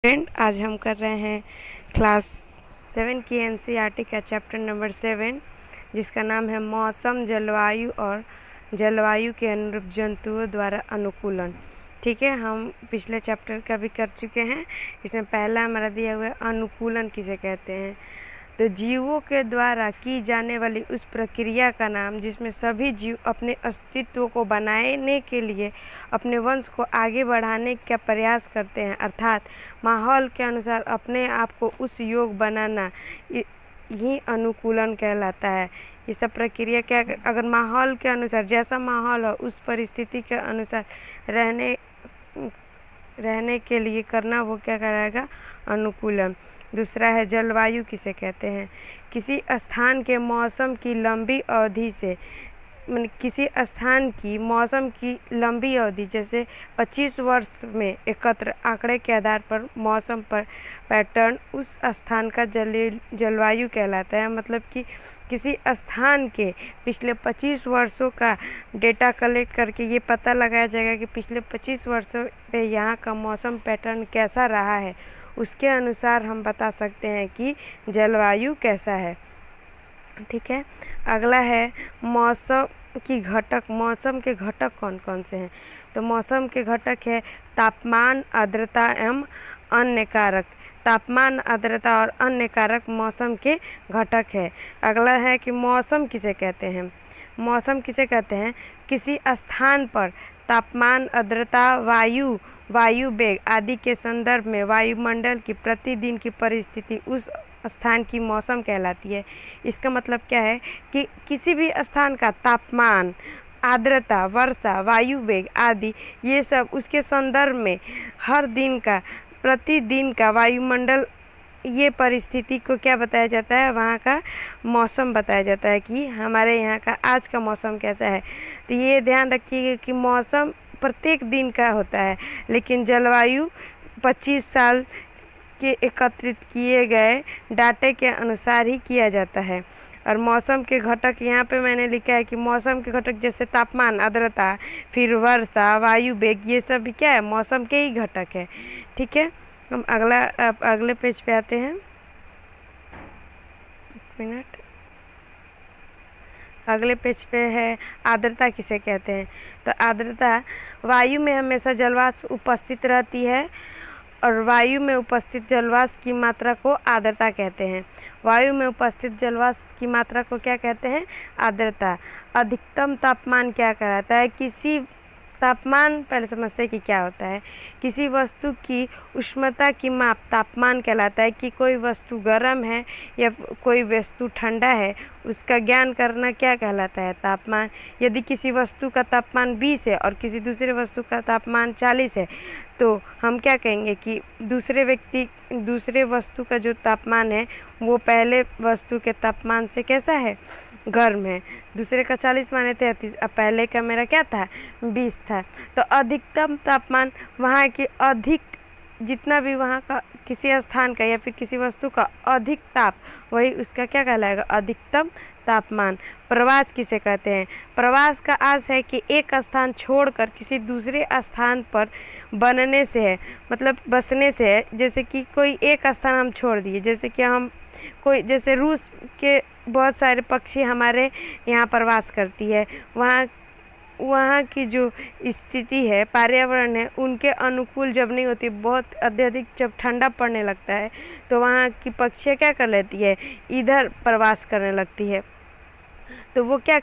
Friend, आज हम कर रहे हैं क्लास 7 की एनसीईआरटी का चैप्टर नंबर 7, जिसका नाम है मौसम, जलवायु और जलवायु के अनुरूप जंतुओं द्वारा अनुकूलन। ठीक है, हम पिछले चैप्टर का भी कर चुके हैं। इसमें पहला हमारा दिया हुआ है अनुकूलन किसे कहते हैं। तो जीवों के द्वारा की जाने वाली उस प्रक्रिया का नाम जिसमें सभी जीव अपने अस्तित्व को बनाने के लिए अपने वंश को आगे बढ़ाने का प्रयास करते हैं, अर्थात माहौल के अनुसार अपने आप को उस योग बनाना ही अनुकूलन कहलाता है। ये सब प्रक्रिया क्या, अगर माहौल के अनुसार जैसा माहौल हो उस परिस्थिति के अनुसार रहने के लिए करना, वो क्या कहलाएगा, अनुकूलन। दूसरा है जलवायु किसे कहते हैं। किसी स्थान के मौसम की लंबी अवधि से, किसी स्थान की मौसम की लंबी अवधि जैसे 25 वर्ष में एकत्र आंकड़े के आधार पर मौसम पर पैटर्न उस स्थान का जलवायु कहलाता है। मतलब कि किसी स्थान के पिछले 25 वर्षों का डेटा कलेक्ट करके ये पता लगाया जाएगा कि पिछले 25 वर्षों पे यहाँ का मौसम पैटर्न कैसा रहा है। उसके अनुसार हम बता सकते हैं कि जलवायु कैसा है। ठीक है, अगला है मौसम की घटक। मौसम के घटक कौन कौन से हैं। तो मौसम के घटक है तापमान, आर्द्रता एवं अन्य कारक। तापमान, आर्द्रता और अन्य कारक मौसम के घटक है। अगला है कि मौसम किसे कहते हैं। मौसम किसे कहते हैं, किसी स्थान पर तापमान, आर्द्रता, वायु वेग आदि के संदर्भ में वायुमंडल की प्रतिदिन की परिस्थिति उस स्थान की मौसम कहलाती है। इसका मतलब क्या है कि किसी भी स्थान का तापमान, आर्द्रता, वर्षा, वायु वेग आदि ये सब उसके संदर्भ में हर दिन का, प्रतिदिन का वायुमंडल, ये परिस्थिति को क्या बताया जाता है, वहाँ का मौसम बताया जाता है कि हमारे यहाँ का आज का मौसम कैसा है। तो ये ध्यान रखिएगा कि मौसम प्रत्येक दिन का होता है, लेकिन जलवायु 25 साल के एकत्रित किए गए डाटे के अनुसार ही किया जाता है। और मौसम के घटक यहाँ पे मैंने लिखा है कि मौसम के घटक जैसे तापमान, आर्द्रता, फिर वर्षा, वायु वेग, ये सब भी क्या है, मौसम के ही घटक है। ठीक है, हम अगले पेज पे आते हैं। एक मिनट, अगले पेज पे है आर्द्रता किसे कहते हैं। तो आर्द्रता, वायु में हमेशा जलवाष्प उपस्थित रहती है और वायु में उपस्थित जलवाष्प की मात्रा को आर्द्रता कहते हैं। वायु में उपस्थित जलवाष्प की मात्रा को क्या कहते हैं, आर्द्रता। अधिकतम तापमान क्या कहलाता है, किसी तापमान, पहले समझते हैं कि क्या होता है। किसी वस्तु की उष्णता की माप तापमान कहलाता है कि कोई वस्तु गर्म है या कोई वस्तु ठंडा है, उसका ज्ञान करना क्या कहलाता है, तापमान। यदि किसी वस्तु का तापमान 20 है और किसी दूसरे वस्तु का तापमान 40 है, तो हम क्या कहेंगे कि दूसरे वस्तु का जो तापमान है वो पहले वस्तु के तापमान से कैसा है, गर्म है। दूसरे का 40 माने थे, पहले का मेरा क्या था, 20 था। तो अधिकतम तापमान वहाँ के अधिक, जितना भी वहाँ का किसी स्थान का या फिर किसी वस्तु का अधिक ताप, वही उसका क्या कहलाएगा, अधिकतम तापमान। प्रवास किसे कहते हैं। प्रवास का अर्थ है कि एक स्थान छोड़कर किसी दूसरे स्थान पर बनने से है, मतलब बसने से है। जैसे कि कोई एक स्थान हम छोड़ दिए, जैसे कि हम कोई, जैसे रूस के बहुत सारे पक्षी हमारे यहाँ प्रवास करती है, वहाँ की जो स्थिति है, पर्यावरण है, उनके अनुकूल जब नहीं होती, बहुत अत्यधिक जब ठंडा पड़ने लगता है, तो वहाँ की पक्षियाँ क्या कर लेती है, इधर प्रवास करने लगती है। तो वो क्या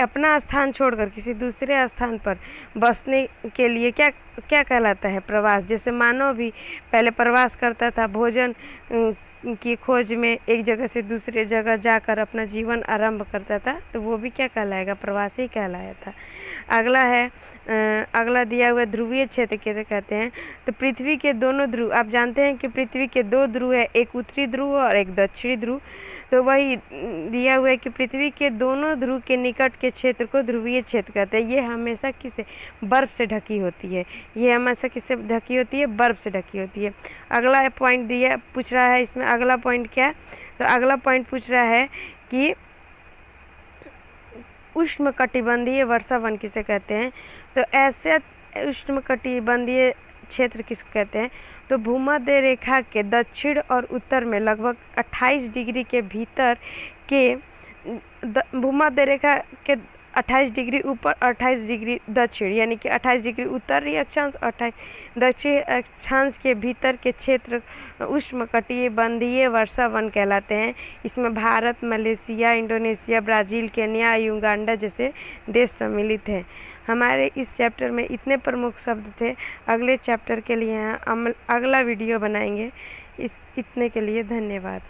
अपना स्थान छोड़कर किसी दूसरे स्थान पर बसने के लिए क्या कहलाता है, प्रवास। जैसे मानव भी पहले प्रवास करता था, भोजन की खोज में एक जगह से दूसरे जगह जाकर अपना जीवन आरंभ करता था, तो वो भी क्या कहलाएगा, प्रवास ही कहलाया था। अगला है, अगला दिया हुआ ध्रुवीय क्षेत्र कैसे कहते हैं। तो पृथ्वी के दोनों ध्रुव, आप जानते हैं कि पृथ्वी के 2 ध्रुव है, एक उत्तरी ध्रुव और एक दक्षिणी ध्रुव। तो वही दिया हुआ है कि पृथ्वी के दोनों ध्रुव के निकट के क्षेत्र को ध्रुवीय क्षेत्र कहते हैं। ये हमेशा किसे, बर्फ़ से ढकी होती है। ये हमेशा किससे ढकी होती है, बर्फ़ से ढकी होती है। अगला पॉइंट पूछ रहा है इसमें, अगला पॉइंट क्या है। तो अगला पॉइंट पूछ रहा है कि उष्णकटिबंधीय वर्षा वन किसे कहते हैं। तो ऐसे उष्णकटिबंधीय क्षेत्र किसको कहते हैं। तो तो भूमध्य रेखा के दक्षिण और उत्तर में लगभग 28 डिग्री के भीतर के भूमध्य रेखा के 28 डिग्री ऊपर 28 डिग्री दक्षिण यानी कि 28 डिग्री उत्तरी अक्षांश 28 दक्षिण अक्षांश के भीतर के क्षेत्र उष्णकटिबंधीय वर्षा वन कहलाते हैं। इसमें Bharat, Malaysia, Indonesia, Brazil, Kenya, Uganda जैसे देश सम्मिलित हैं। हमारे इस चैप्टर में इतने प्रमुख शब्द थे। अगले चैप्टर के लिए हम अगला वीडियो बनाएंगे। इतने के लिए धन्यवाद।